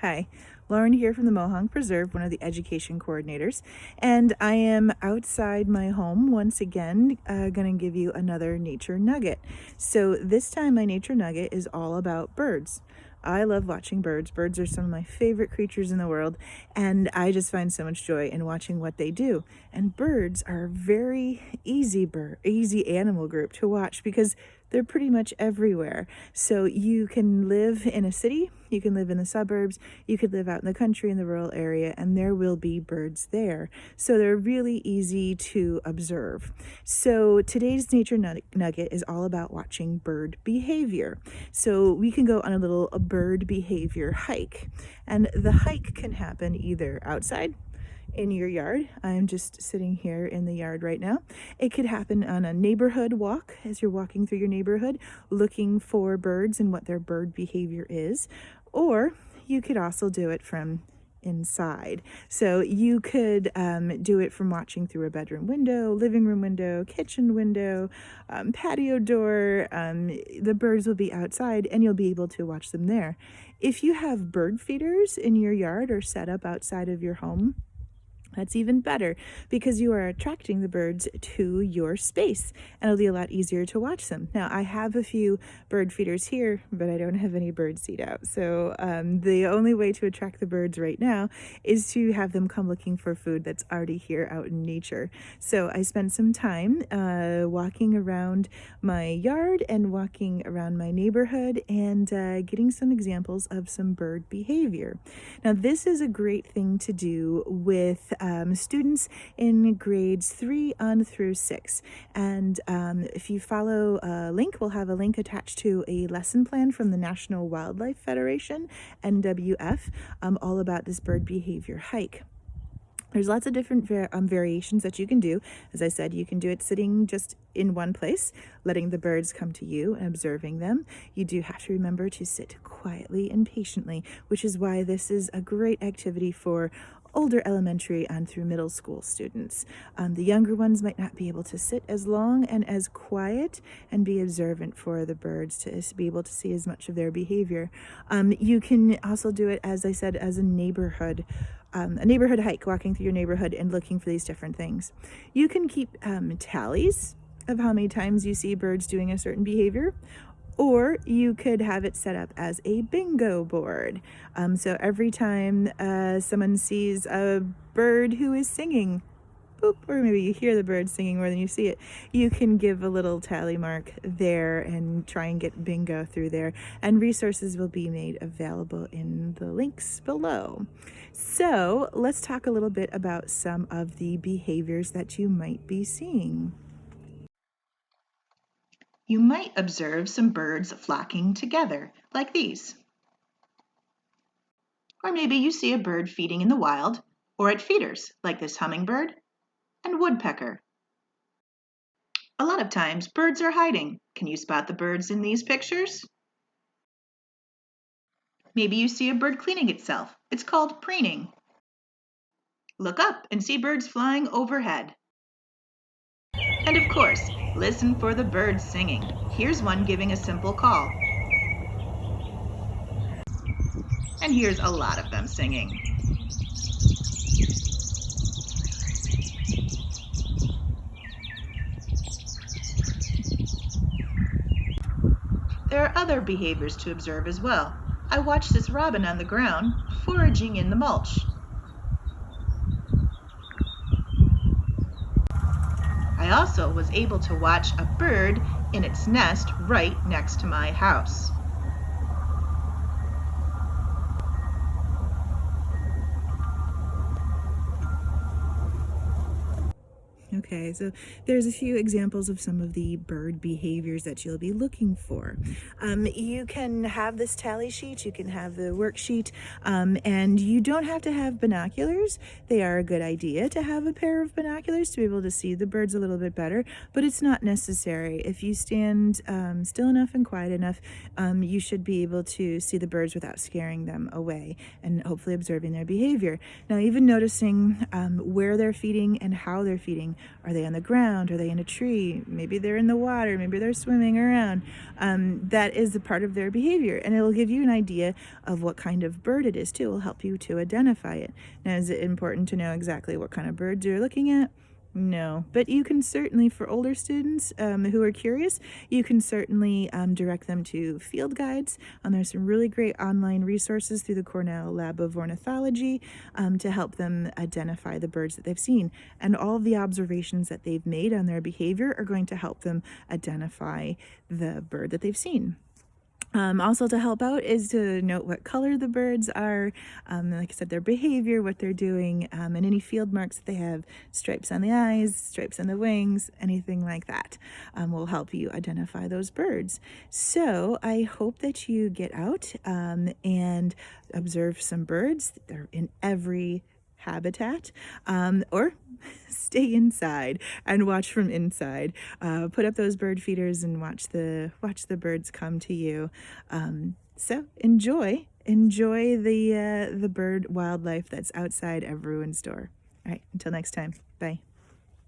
Hi, Lauren here from the Mohonk Preserve, one of the education coordinators, and I am outside my home once again, going to give you another nature nugget. So this time my nature nugget is all about birds. I love watching birds. Birds are some of my favorite creatures in the world, and I just find so much joy in watching what they do. And birds are a very easy animal group to watch because they're pretty much everywhere. So you can live in a city, you can live in the suburbs, you could live out in the country in the rural area, and there will be birds there. So they're really easy to observe. So today's nature nugget is all about watching bird behavior. So we can go on a little bird behavior hike. And the hike can happen either outside in your yard. I'm just sitting here in the yard right now. It could happen on a neighborhood walk as you're walking through your neighborhood looking for birds and what their bird behavior is. Or you could also do it from inside. So you could do it from watching through a bedroom window, living room window, kitchen window, patio door. The birds will be outside and you'll be able to watch them there. If you have bird feeders in your yard or set up outside of your home, that's even better because you are attracting the birds to your space and it'll be a lot easier to watch them. Now, I have a few bird feeders here, but I don't have any bird seed out. So the only way to attract the birds right now is to have them come looking for food that's already here out in nature. So I spent some time walking around my yard and walking around my neighborhood and getting some examples of some bird behavior. Now, this is a great thing to do with students in grades 3 on through 6. And if you follow a link, we'll have a link attached to a lesson plan from the National Wildlife Federation, NWF, all about this bird behavior hike. There's lots of different variations that you can do. As I said, you can do it sitting just in one place, letting the birds come to you and observing them. You do have to remember to sit quietly and patiently, which is why this is a great activity for older elementary and through middle school students. The younger ones might not be able to sit as long and as quiet and be observant for the birds to be able to see as much of their behavior. You can also do it, as I said, as a neighborhood hike, walking through your neighborhood and looking for these different things. You can keep tallies of how many times you see birds doing a certain behavior, or you could have it set up as a bingo board. So every time someone sees a bird who is singing, boop, or maybe you hear the bird singing more than you see it, you can give a little tally mark there and try and get bingo through there. And resources will be made available in the links below. So let's talk a little bit about some of the behaviors that you might be seeing. You might observe some birds flocking together, like these. Or maybe you see a bird feeding in the wild, or at feeders, like this hummingbird and woodpecker. A lot of times, birds are hiding. Can you spot the birds in these pictures? Maybe you see a bird cleaning itself. It's called preening. Look up and see birds flying overhead. And of course, listen for the birds singing. Here's one giving a simple call. And here's a lot of them singing. There are other behaviors to observe as well. I watched this robin on the ground foraging in the mulch. I also was able to watch a bird in its nest right next to my house. Okay, so there's a few examples of some of the bird behaviors that you'll be looking for. You can have this tally sheet, you can have the worksheet, and you don't have to have binoculars. They are a good idea to have a pair of binoculars to be able to see the birds a little bit better, but it's not necessary. If you stand still enough and quiet enough, you should be able to see the birds without scaring them away and hopefully observing their behavior. Now, even noticing where they're feeding and how they're feeding Are they on the ground? Are they in a tree? Maybe they're in the water. Maybe they're swimming around. That is a part of their behavior, and it will give you an idea of what kind of bird it is too. It will help you to identify it. Now, is it important to know exactly what kind of birds you're looking at? No, but you can certainly, for older students who are curious, you can certainly direct them to field guides. There's some really great online resources through the Cornell Lab of Ornithology to help them identify the birds that they've seen. And all of the observations that they've made on their behavior are going to help them identify the bird that they've seen. Also to help out is to note what color the birds are, like I said, their behavior, what they're doing, and any field marks that they have, stripes on the eyes, stripes on the wings, anything like that will help you identify those birds. So I hope that you get out and observe some birds. They're in every habitat, or stay inside and watch from inside. Put up those bird feeders and watch the birds come to you. So enjoy the bird wildlife that's outside everyone's door. All right, until next time, bye.